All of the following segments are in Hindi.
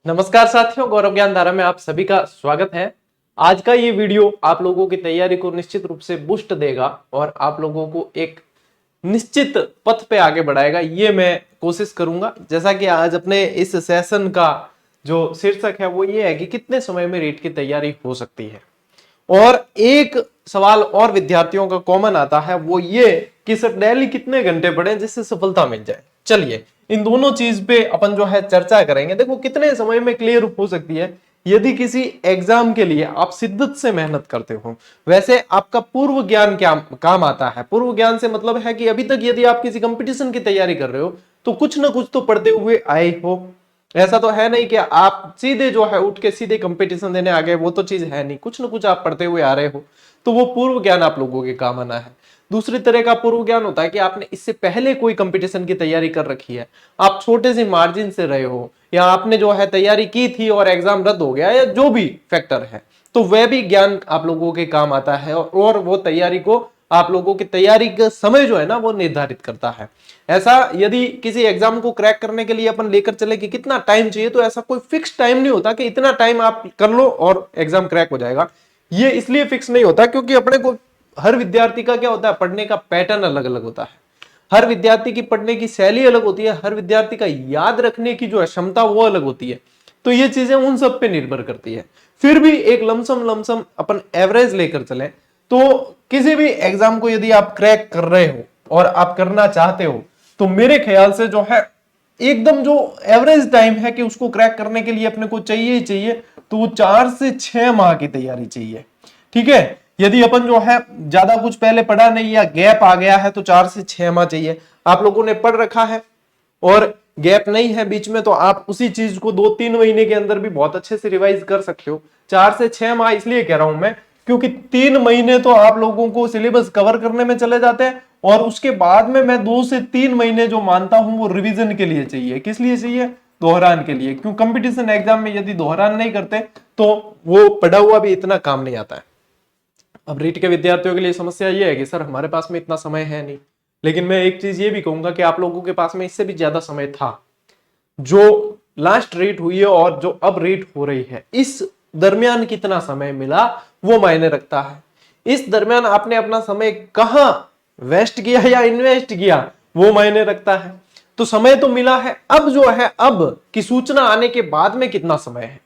नमस्कार साथियों, गौरव ज्ञान धारा में आप सभी का स्वागत है। आज का ये वीडियो आप लोगों की तैयारी को निश्चित रूप से बूस्ट देगा और आप लोगों को एक निश्चित पथ पे आगे बढ़ाएगा, ये मैं कोशिश करूंगा। जैसा कि आज अपने इस सेशन का जो शीर्षक है वो ये है कि कितने समय में रीट की तैयारी हो सकती है। और एक सवाल और विद्यार्थियों का कॉमन आता है, वो ये कि सर डेली कितने घंटे पढ़ें जिससे सफलता मिल जाए। चलिए इन दोनों चीज पे अपन जो है चर्चा करेंगे। देखो कितने समय में क्लियर हो सकती है यदि किसी एग्जाम के लिए आप शिद्दत से मेहनत करते हो। वैसे आपका पूर्व ज्ञान क्या काम आता है? पूर्व ज्ञान से मतलब है कि अभी तक यदि आप किसी कंपटीशन की तैयारी कर रहे हो तो कुछ ना कुछ तो पढ़ते हुए आए हो। ऐसा तो है नहीं कि आप सीधे जो है उठ के सीधे कंपटीशन देने आ गए, वो तो चीज है नहीं। कुछ ना कुछ आप पढ़ते हुए आ रहे हो, तो वो पूर्व ज्ञान आप लोगों के काम आना है। दूसरी तरह का पूर्व ज्ञान होता है कि आपने इससे पहले कोई कंपटीशन की तैयारी कर रखी है, आप छोटे से मार्जिन से रहे हो, या आपने जो है तैयारी की थी और एग्जाम रद्द हो गया, या जो भी फैक्टर है, तो वह भी ज्ञान आप लोगों के काम आता है। और वो तैयारी को आप लोगों की तैयारी का समय जो है ना वो निर्धारित करता है। ऐसा यदि किसी एग्जाम को क्रैक करने के लिए अपन लेकर चले कि कितना टाइम चाहिए, तो ऐसा कोई फिक्स टाइम नहीं होता कि इतना टाइम आप कर लो और एग्जाम क्रैक हो जाएगा। ये इसलिए फिक्स नहीं होता क्योंकि अपने को हर विद्यार्थी का क्या होता है, पढ़ने का पैटर्न अलग अलग होता है। हर विद्यार्थी की पढ़ने की शैली अलग होती है, हर विद्यार्थी का याद रखने की जो क्षमता वो अलग होती है। तो ये चीजें उन सब पे निर्भर करती है। फिर भी एक लमसम अपन एवरेज लेकर चले तो किसी भी एग्जाम को यदि आप क्रैक कर रहे हो और आप करना चाहते हो, तो मेरे ख्याल से जो है एकदम जो एवरेज टाइम है कि उसको क्रैक करने के लिए अपने को चाहिए ही चाहिए, तो वो 4 से 6 माह की तैयारी चाहिए। ठीक है, यदि अपन जो है ज्यादा कुछ पहले पढ़ा नहीं या गैप आ गया है तो 4 से 6 माह चाहिए। आप लोगों ने पढ़ रखा है और गैप नहीं है बीच में, तो आप उसी चीज को 2-3 महीने के अंदर भी बहुत अच्छे से रिवाइज कर सकते हो। 4 से 6 माह इसलिए कह रहा हूं मैं क्योंकि 3 महीने तो आप लोगों को सिलेबस कवर करने में चले जाते हैं, और उसके बाद में मैं 2 से 3 महीने जो मानता हूं वो रिवीजन के लिए चाहिए। किस लिए चाहिए? दोहरान के लिए। क्यों? कंपटीशन एग्जाम में यदि दोहरान नहीं करते तो वो पढ़ा हुआ भी इतना काम नहीं आता है। अब रीट के विद्यार्थियों के लिए समस्या ये है कि सर हमारे पास में इतना समय है नहीं। लेकिन मैं एक चीज ये भी कहूंगा कि आप लोगों के पास में इससे भी ज्यादा समय था। जो लास्ट रीट हुई है और जो अब रीट हो रही है, इस दरमियान कितना समय मिला वो मायने रखता है। इस दरमियान आपने अपना समय कहां वेस्ट किया या इन्वेस्ट किया वो मायने रखता है। तो समय तो मिला है, अब जो है अब की सूचना आने के बाद में कितना समय है,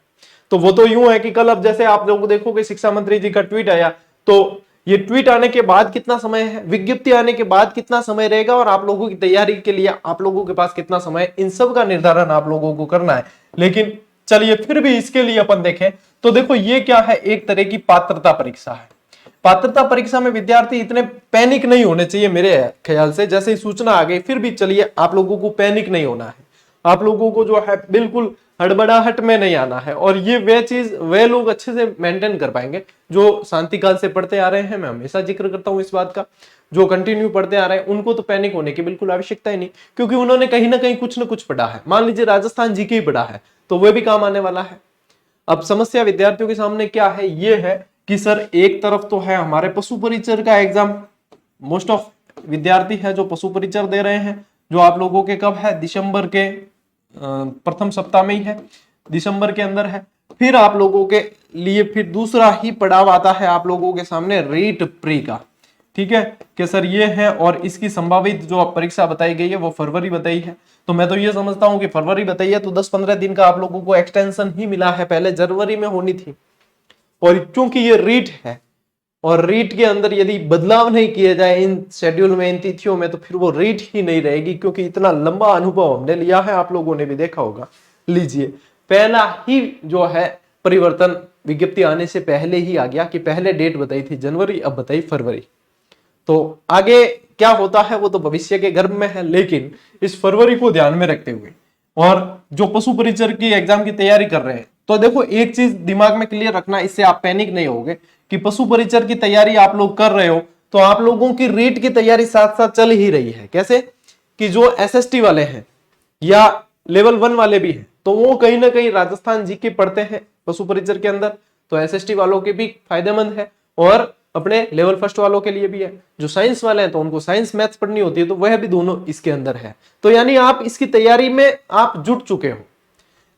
तो वो तो यूं है कि कल अब जैसे आप लोग देखोगे शिक्षा मंत्री जी का ट्वीट आया, तो ये ट्वीट आने के बाद कितना समय है, विज्ञप्ति आने के बाद कितना समय रहेगा, और आप लोगों की तैयारी के लिए आप लोगों के पास कितना समय है, इन सब का निर्धारण आप लोगों को करना है। लेकिन चलिए फिर भी इसके लिए अपन देखें तो देखो ये क्या है, एक तरह की पात्रता परीक्षा है। पात्रता परीक्षा में विद्यार्थी इतने पैनिक नहीं होने चाहिए मेरे ख्याल से। जैसे ही सूचना आ गई फिर भी चलिए आप लोगों को पैनिक नहीं होना है, आप लोगों को जो है बिल्कुल हड़बड़ाहट में नहीं आना है। और ये वे चीज वे लोग अच्छे से मेंटेन कर पाएंगे जो शांति काल से पढ़ते आ रहे हैं। मैं हमेशा जिक्र करता हूं इस बात का, जो कंटिन्यू पढ़ते आ रहे हैं उनको तो पैनिक होने की बिल्कुल आवश्यकता ही नहीं, क्योंकि उन्होंने कहीं ना कहीं कुछ ना कुछ पढ़ा है। मान लीजिए राजस्थान जीके ही पढ़ा है तो वह भी काम आने वाला है। अब समस्या विद्यार्थियों के सामने क्या है, ये है कि सर एक तरफ तो है हमारे पशु परिचर का एग्जाम, मोस्ट ऑफ विद्यार्थी है जो पशु परिचर दे रहे हैं, जो आप लोगों के कब है, दिसंबर के प्रथम सप्ताह में ही है, दिसंबर के अंदर है। फिर आप लोगों के लिए फिर दूसरा ही पड़ाव आता है आप लोगों के सामने रीट प्री का। ठीक है कि सर ये है, और इसकी संभावित जो परीक्षा बताई गई है वो फरवरी बताई है। तो मैं तो ये समझता हूं कि फरवरी बताई है तो 10-15 दिन का आप लोगों को एक्सटेंशन ही मिला है, पहले जनवरी में होनी थी। और क्योंकि ये रीट है और रीट के अंदर यदि बदलाव नहीं किए जाए इन शेड्यूल में, इन तिथियों में, तो फिर वो रीट ही नहीं रहेगी, क्योंकि इतना लंबा अनुभव हमने लिया है, आप लोगों ने भी देखा होगा। लीजिए पहला ही जो है परिवर्तन विज्ञप्ति आने से पहले ही आ गया कि पहले डेट बताई थी जनवरी, अब बताई फरवरी। तो आगे क्या होता है वो तो भविष्य के गर्भ में है, लेकिन इस फरवरी को ध्यान में रखते हुए और जो पशु परिचर की एग्जाम की तैयारी कर रहे हैं, तो देखो एक चीज दिमाग में क्लियर रखना, इससे आप पैनिक नहीं होगे कि पशु परिचर की तैयारी आप लोग कर रहे हो तो आप लोगों की रीट की तैयारी साथ साथ चल ही रही है। कैसे कि जो एसएसटी वाले हैं या लेवल 1 वाले भी हैं, तो वो कहीं ना कहीं राजस्थान जीके पढ़ते हैं पशु परिचर के अंदर, तो एसएसटी वालों के भी फायदेमंद है, और अपने लेवल फर्स्ट वालों के लिए भी है। जो साइंस वाले हैं तो उनको साइंस मैथ्स पढ़नी होती है, तो वह भी दोनों इसके अंदर है। तो यानी आप इसकी तैयारी में आप जुट चुके हो।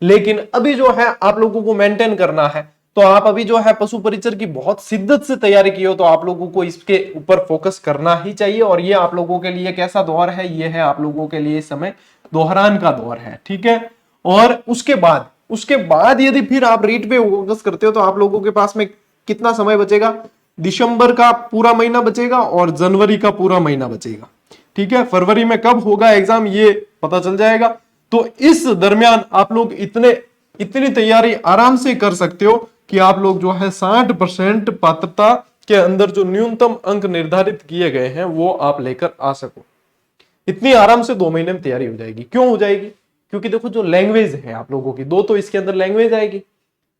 लेकिन अभी जो है आप लोगों को मेंटेन करना है, तो आप अभी जो है पशु परिचर की बहुत शिद्दत से तैयारी की हो, तो आप लोगों को इसके ऊपर फोकस करना ही चाहिए। और ये आप लोगों के लिए कैसा दौर है, ये है आप लोगों के लिए इस समय दोहरान का दौर है, ठीक है। और उसके बाद यदि फिर आप रीट पे फोकस करते हो तो आप लोगों के पास में कितना समय बचेगा, दिसंबर का पूरा महीना बचेगा और जनवरी का पूरा महीना बचेगा, ठीक है। फरवरी में कब होगा एग्जाम ये पता चल जाएगा। तो इस दरमियान आप लोग इतनी तैयारी आराम से कर सकते हो कि आप लोग जो है 60% पात्रता के अंदर जो न्यूनतम अंक निर्धारित किए गए हैं वो आप लेकर आ सको। इतनी आराम से 2 महीने में तैयारी हो जाएगी। क्यों हो जाएगी? क्योंकि देखो जो लैंग्वेज है आप लोगों की, 2 तो इसके अंदर लैंग्वेज आएगी।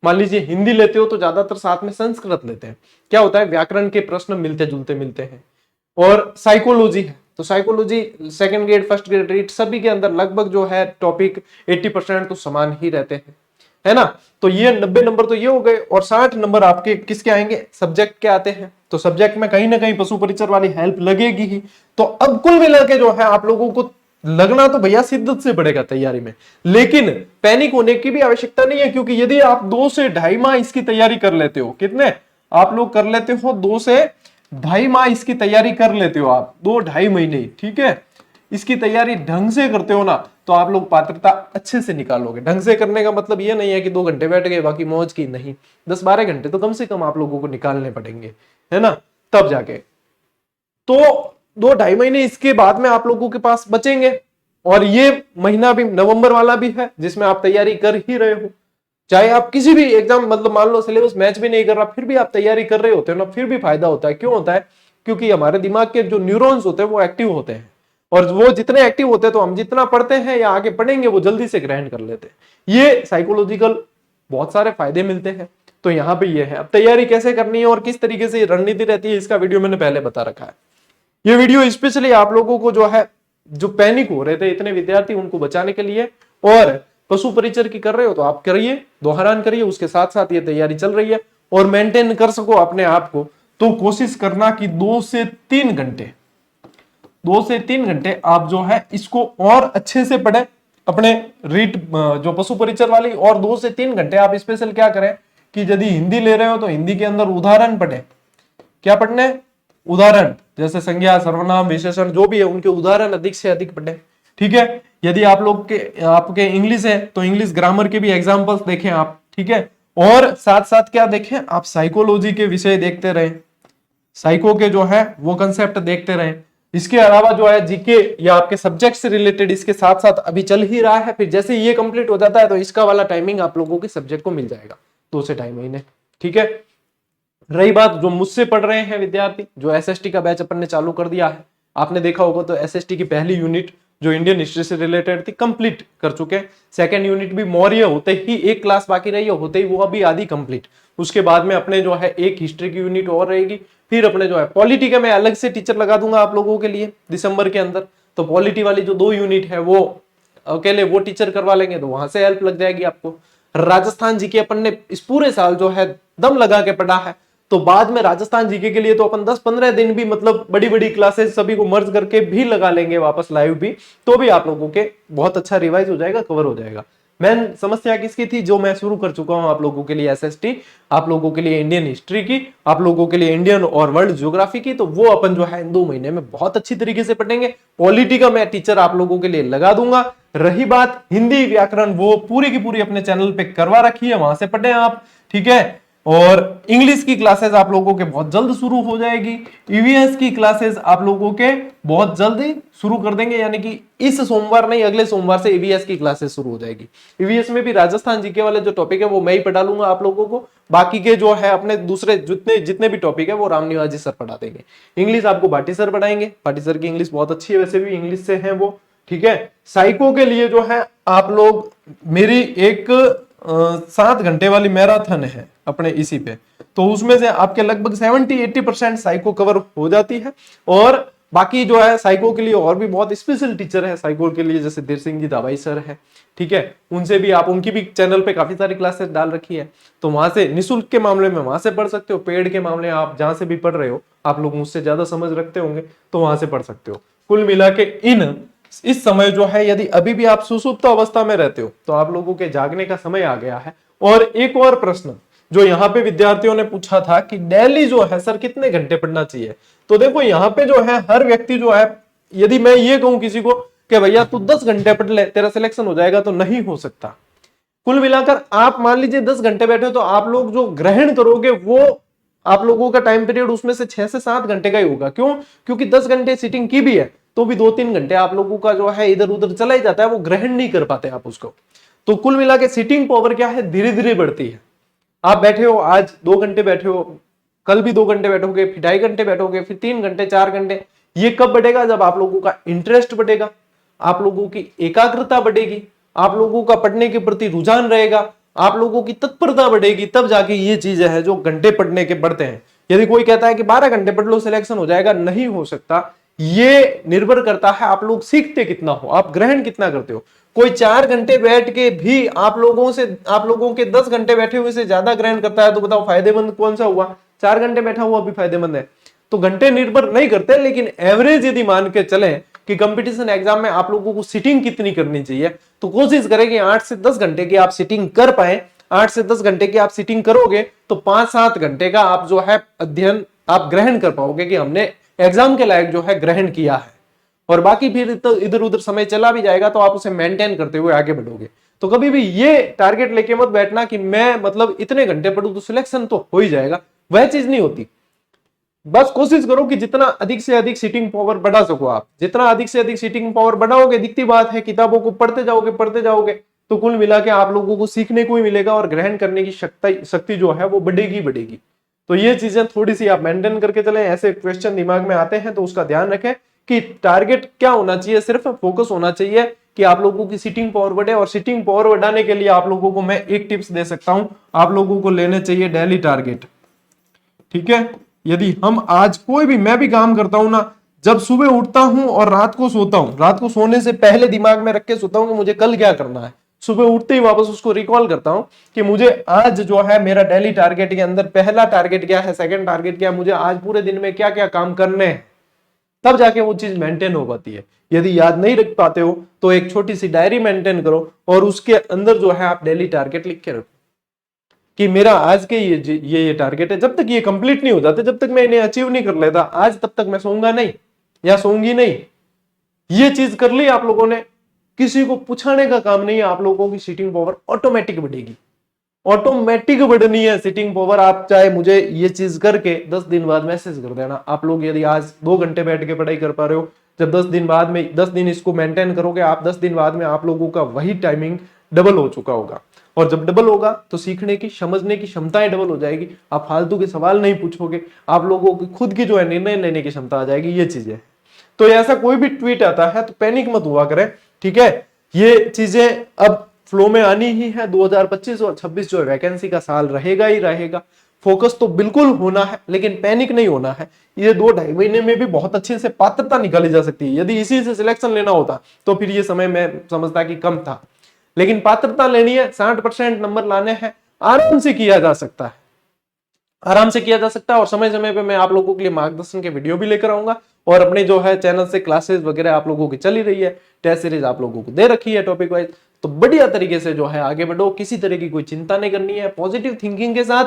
मान लीजिए हिंदी लेते हो तो ज्यादातर साथ में संस्कृत लेते हैं। क्या होता है, व्याकरण के प्रश्न मिलते जुलते मिलते हैं। और साइकोलॉजी है तो psychology second grade first grade REET सभी के अंदर लगभग जो है टॉपिक 80% तो समान ही रहते हैं, है ना। तो ये 90 नंबर तो ये हो गए, और 60 नंबर आपके किसके आएंगे, सब्जेक्ट के आते हैं। तो सब्जेक्ट में कहीं ना कहीं पशु परिचर वाली हेल्प लगेगी ही। तो अब कुल मिला के जो है आप लोगों को लगना तो भैया शिद्दत से पड़ेगा तैयारी में, लेकिन पैनिक होने की भी आवश्यकता नहीं है। क्योंकि यदि आप 2 से 2.5 माह इसकी तैयारी कर लेते हो, कितने आप लोग कर लेते हो, 2 से 2.5 माह इसकी तैयारी कर लेते हो आप, 2-2.5 महीने, ठीक है। इसकी तैयारी ढंग से करते हो ना तो आप लोग पात्रता अच्छे से निकालोगे। ढंग से करने का मतलब ये नहीं है कि 2 घंटे बैठ गए बाकी मौज की, नहीं, 10-12 घंटे तो कम से कम आप लोगों को निकालने पड़ेंगे, है ना, तब जाके। तो 2-2.5 महीने इसके बाद में आप लोगों के पास बचेंगे। और ये महीना भी नवंबर वाला भी है जिसमें आप तैयारी कर ही रहे हो। चाहे आप किसी भी एग्जाम, मतलब मान लो सिलेबस मैच भी नहीं कर रहा फिर भी आप तैयारी कर रहे होते हो ना, फिर भी फायदा होता है। क्यों होता है? क्योंकि हमारे दिमाग के जो न्यूरॉन्स होते हैं वो एक्टिव होते हैं, और वो जितने एक्टिव होते हैं तो हम जितना पढ़ते हैं या आगे पढ़ेंगे वो जल्दी से ग्रहण कर लेते हैं। ये साइकोलॉजिकल बहुत सारे फायदे मिलते हैं। तो यहाँ पे ये है। अब तैयारी कैसे करनी है और किस तरीके से रणनीति रहती है इसका वीडियो मैंने पहले बता रखा है। ये वीडियो स्पेशली आप लोगों को जो है, जो पैनिक हो रहे थे इतने विद्यार्थी, उनको बचाने के लिए। और पशु परिचर की कर रहे हो तो आप करिए, दोहरान करिए, उसके साथ साथ ये तैयारी चल रही है और मेंटेन कर सको अपने आप को, तो कोशिश करना कि 2 से 3 घंटे, 2 से 3 घंटे आप जो है इसको और अच्छे से पढ़े अपने रीट जो पशु परिचर वाली। और 2 से 3 घंटे आप स्पेशल क्या करें कि यदि हिंदी ले रहे हो तो हिंदी के अंदर उदाहरण पढ़े। क्या पढ़ने? उदाहरण, जैसे संज्ञा सर्वनाम विशेषण जो भी है उनके उदाहरण अधिक से अधिक पढ़े, ठीक है। यदि आप लोग के आपके इंग्लिश है तो इंग्लिश ग्रामर के भी एग्जांपल्स देखें आप, ठीक है। और साथ साथ क्या देखें आप, साइकोलॉजी के विषय देखते रहे, साइको के जो है वो कंसेप्ट देखते रहे। इसके अलावा जो है जीके या आपके सब्जेक्ट से रिलेटेड इसके साथ साथ अभी चल ही रहा है। फिर जैसे ये कंप्लीट हो जाता है तो इसका वाला टाइमिंग आप लोगों के सब्जेक्ट को मिल जाएगा 2 से 2.5 महीने, ठीक है। रही बात जो मुझसे पढ़ रहे हैं विद्यार्थी, जो एसएसटी का बैच अपन ने चालू कर दिया है, आपने देखा होगा तो एसएसटी की पहली यूनिट जो इंडियन हिस्ट्री से रिलेटेड थी कंप्लीट कर चुके हैं। सेकंड यूनिट भी मौर्य होते ही एक क्लास बाकी रही है, होते ही वो अभी आधी कंप्लीट। उसके बाद में अपने जो है एक हिस्ट्री की यूनिट और रहेगी। फिर अपने जो है पॉलिटी का मैं अलग से टीचर लगा दूंगा आप लोगों के लिए दिसंबर के अंदर। तो पॉलिटी वाली जो 2 यूनिट है वो अकेले वो टीचर करवा लेंगे, तो वहां से हेल्प लग जाएगी आपको। राजस्थान जी के अपन ने इस पूरे साल जो है दम लगा के पढ़ा है, तो बाद में राजस्थान जीके के लिए तो अपन 10-15 दिन भी, मतलब बड़ी बड़ी क्लासेस सभी को मर्ज करके भी लगा लेंगे वापस लाइव भी, तो भी आप लोगों के बहुत अच्छा रिवाइज हो जाएगा, कवर हो जाएगा। मेन समस्या किसकी थी, जो मैं शुरू कर चुका हूं आप लोगों के लिए एसएसटी, आप लोगों के लिए इंडियन हिस्ट्री की, आप लोगों के लिए इंडियन और वर्ल्ड ज्योग्राफी की, तो वो अपन जो है इन 2 महीने में बहुत अच्छी तरीके से पढ़ेंगे। पॉलिटी का मैं टीचर आप लोगों के लिए लगा दूंगा। रही बात हिंदी व्याकरण, वो पूरी की पूरी अपने चैनल पे करवा रखी है, वहां से पढ़े आप, ठीक है। और इंग्लिश की क्लासेस आप लोगों के बहुत जल्द शुरू हो जाएगी। ईवीएस की क्लासेस आप लोगों के बहुत जल्दी शुरू कर देंगे, यानी कि इस सोमवार नहीं अगले सोमवार से ईवीएस की क्लासेस शुरू हो जाएगी। ईवीएस में भी राजस्थान जीके वाले जो टॉपिक है वो मैं ही पढ़ा लूंगा आप लोगों को। बाकी के जो है अपने दूसरे जितने भी टॉपिक है वो रामनिवास सर पढ़ा देंगे। इंग्लिश आपको भाटी सर पढ़ाएंगे, भाटी सर की इंग्लिश बहुत अच्छी है, वैसे भी इंग्लिश से है वो, ठीक है। साइको के लिए जो है आप लोग, मेरी एक 7 घंटे वाली मैराथन है अपने इसी पे, तो उसमें से आपके लगभग 70-80% साइको कवर हो जाती है। और बाकी जो है साइको के लिए और भी बहुत स्पेशल टीचर है साइको के लिए, जैसे देर सिंह जी दावाई सर है, ठीक है। उनसे भी आप, उनकी भी चैनल पे काफी सारी क्लासेस डाल रखी है, तो वहां से निःशुल्क के मामले में वहां से पढ़ सकते हो। पेड के मामले आप जहां से भी पढ़ रहे हो, आप लोग मुझसे ज्यादा समझ रखते होंगे तो वहां से पढ़ सकते हो। कुल मिला के इन इस समय जो है यदि अभी भी आप सुसुप्त अवस्था में रहते हो तो आप लोगों के जागने का समय आ गया है। और एक और प्रश्न जो यहाँ पे विद्यार्थियों ने पूछा था कि डेली जो है सर कितने घंटे पढ़ना चाहिए, तो देखो यहाँ पे जो है हर व्यक्ति जो है, यदि मैं ये कहूं किसी को कि भैया तू 10 घंटे पढ़ ले तेरा सिलेक्शन हो जाएगा, तो नहीं हो सकता। कुल मिलाकर आप मान लीजिए 10 घंटे बैठे तो आप लोग जो ग्रहण करोगे वो आप लोगों का टाइम पीरियड उसमें से 6 से 7 घंटे का ही होगा। क्यों? क्योंकि 10 घंटे सीटिंग की भी है तो भी 2-3 घंटे आप लोगों का जो है इधर उधर चला ही जाता है, वो ग्रहण नहीं कर पाते आप उसको। तो कुल मिला के सीटिंग पावर क्या है, धीरे धीरे बढ़ती है। आप बैठे हो, आज 2 घंटे बैठे हो, कल भी 2 घंटे बैठोगे, फिर 2.5 घंटे बैठोगे, फिर 3 घंटे, 4 घंटे। ये कब बढ़ेगा? जब आप लोगों का इंटरेस्ट बढ़ेगा, आप लोगों की एकाग्रता बढ़ेगी, आप लोगों का पढ़ने के प्रति रुझान रहेगा, आप लोगों की तत्परता बढ़ेगी, तब जाके ये चीजें है जो घंटे पढ़ने के बढ़ते हैं। यदि कोई कहता है कि 12 घंटे पढ़ लो सिलेक्शन हो जाएगा, नहीं हो सकता। ये निर्भर करता है आप लोग सीखते कितना हो, आप ग्रहण कितना करते हो। कोई 4 घंटे बैठ के भी आप लोगों के 10 घंटे बैठे हुए से ज्यादा ग्रहण करता है, तो बताओ फायदेमंद कौन सा हुआ? 4 घंटे बैठा हुआ भी फायदेमंद है। तो घंटे निर्भर नहीं करते, लेकिन एवरेज यदि मान के चलें कि कंपटीशन एग्जाम में आप लोगों को सिटिंग कितनी करनी चाहिए, तो कोशिश करें कि 8 से 10 घंटे की आप सिटिंग कर पाए। 8 से 10 घंटे की आप सिटिंग करोगे तो 5-7 घंटे का आप जो है अध्ययन आप ग्रहण कर पाओगे कि हमने एग्जाम के लायक जो है ग्रहण किया है। और बाकी फिर तो इधर उधर समय चला भी जाएगा तो आप उसे मेंटेन करते हुए आगे बढ़ोगे। तो कभी भी ये टारगेट लेके मत बैठना कि मैं मतलब इतने घंटे पढ़ूं तो सिलेक्शन तो हो ही जाएगा, वह चीज नहीं होती। बस कोशिश करो कि जितना अधिक से अधिक सीटिंग पावर बढ़ा सको आप, जितना अधिक से अधिक सीटिंग पावर बढ़ाओगे, दिखती बात है किताबों को पढ़ते जाओगे तो कुल मिला के आप लोगों को सीखने को ही मिलेगा और ग्रहण करने की शक्ति जो है वो बढ़ेगी। तो ये चीजें थोड़ी सी आप मेंटेन करके चलें। ऐसे क्वेश्चन दिमाग में आते हैं तो उसका ध्यान रखें कि टारगेट क्या होना चाहिए, सिर्फ फोकस होना चाहिए कि आप लोगों की सीटिंग पावर बढ़े। और सीटिंग पावर बढ़ाने के लिए आप लोगों को मैं एक टिप्स दे सकता हूं, आप लोगों को लेने चाहिए डेली टारगेट। ठीक है, यदि हम आज कोई भी, मैं भी काम करता हूं ना, जब सुबह उठता हूं और रात को सोता हूं, रात को सोने से पहले दिमाग में रख के सोता हूं कि मुझे कल क्या करना है, सुबह उठते ही वापस उसको रिकॉल करता हूं कि मुझे आज जो है मेरा डेली टारगेट के अंदर पहला टारगेट क्या है, सेकंड टारगेट क्या है, मुझे आज पूरे दिन में क्या क्या काम करने हैं, तब जाके वो चीज मेंटेन हो पाती है। यदि याद नहीं रख पाते हो तो एक छोटी सी डायरी मेंटेन करो और उसके अंदर जो है आप डेली टारगेट लिख के रखो कि मेरा आज के ये टारगेट है। जब तक ये कंप्लीट नहीं हो जाते, जब तक मैं इन्हें अचीव नहीं कर लेता आज, तब तक मैं सोऊंगा नहीं या सोऊंगी नहीं। ये चीज कर ली आप लोगों ने, किसी को पूछाने का काम नहीं है, आप लोगों की सीटिंग पावर ऑटोमेटिक बढ़ेगी, ऑटोमेटिक बढ़नी है सीटिंग पावर। आप चाहे मुझे ये चीज करके 10 दिन बाद मैसेज कर देना। आप लोग यदि आज 2 घंटे बैठ के पढ़ाई कर पा रहे हो, जब 10 दिन बाद में 10 दिन इसको मेंटेन करोगे आप, 10 दिन बाद में आप लोगों का वही टाइमिंग डबल हो चुका होगा। और जब डबल होगा तो सीखने की, समझने की क्षमताएं डबल हो जाएगी। आप फालतू के सवाल नहीं पूछोगे, आप लोगों की खुद की जो है निर्णय लेने की क्षमता आ जाएगी। ये चीजें, तो ऐसा कोई भी ट्वीट आता है तो पैनिक मत हुआ करें। ठीक है, ये चीजें अब फ्लो में आनी ही है। 2025 और 26 जो है वैकेंसी का साल रहेगा ही रहेगा। फोकस तो बिल्कुल होना है, लेकिन पैनिक नहीं होना है। ये 2-2.5 महीने में भी बहुत अच्छे से पात्रता निकाली जा सकती है। यदि इसी से सिलेक्शन लेना होता तो फिर ये समय मैं समझता कि कम था, लेकिन पात्रता लेनी है, 60% नंबर लाने हैं, आराम से किया जा सकता है, आराम से किया जा सकता है। और समय समय पे मैं आप लोगों के लिए मार्गदर्शन के वीडियो भी लेकर आऊंगा। और अपने जो है चैनल से क्लासेस वगैरह आप लोगों की चली रही है, टेस्ट सीरीज आप लोगों को दे रखी है टॉपिक वाइज। तो बढ़िया तरीके से जो है आगे बढ़ो, किसी तरह की कोई चिंता नहीं करनी है, पॉजिटिव थिंकिंग के साथ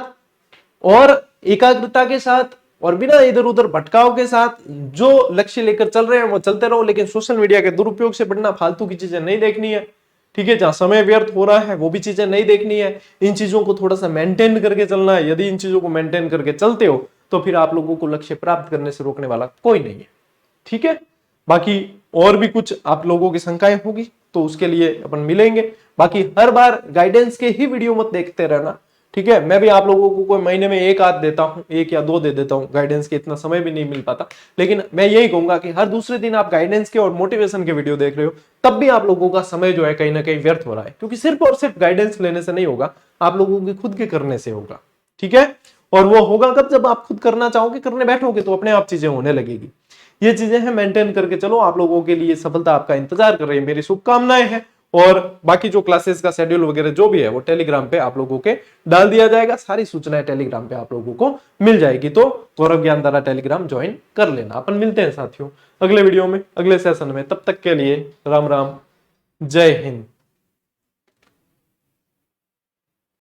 और एकाग्रता के साथ और बिना इधर उधर भटकाव के साथ जो लक्ष्य लेकर चल रहे हैं वो चलते रहो। लेकिन सोशल मीडिया के दुरुपयोग से बढ़ना, फालतू की चीजें नहीं देखनी है। ठीक है, जहां समय व्यर्थ हो रहा है वो भी चीजें नहीं देखनी है। इन चीजों को थोड़ा सा मेंटेन करके चलना है। यदि इन चीजों को मेंटेन करके चलते हो तो फिर आप लोगों को लक्ष्य प्राप्त करने से रोकने वाला कोई नहीं है। ठीक है, बाकी और भी कुछ आप लोगों की शंकाएं होगी तो उसके लिए अपन मिलेंगे। बाकी हर बार गाइडेंस के ही वीडियो मत देखते रहना। ठीक है, मैं भी आप लोगों को कोई महीने में 1 आध देता हूं, 1 या 2 दे देता हूं, गाइडेंस के इतना समय भी नहीं मिल पाता। लेकिन मैं यही कहूंगा कि हर दूसरे दिन आप गाइडेंस के और मोटिवेशन के वीडियो देख रहे हो, तब भी आप लोगों का समय जो है कहीं ना कहीं व्यर्थ हो रहा है। क्योंकि सिर्फ और सिर्फ गाइडेंस लेने से नहीं होगा, आप लोगों के खुद के करने से होगा। ठीक है, और वो होगा कब? जब आप खुद करना चाहोगे, करने बैठोगे तो अपने आप चीजें होने लगेगी। ये चीजें हैं, मेंटेन करके चलो। आप लोगों के लिए सफलता आपका इंतजार कर रही है, मेरी शुभकामनाएं हैं। और बाकी जो क्लासेस का शेड्यूल वगैरह जो भी है वो टेलीग्राम पे आप लोगों के डाल दिया जाएगा। सारी सूचनाएं टेलीग्राम पे आप लोगों को मिल जाएगी, तो गौरव ज्ञानधारा टेलीग्राम ज्वाइन कर लेना। अपन मिलते हैं साथियों अगले वीडियो में, अगले सेशन में। तब तक के लिए राम राम, जय हिंद।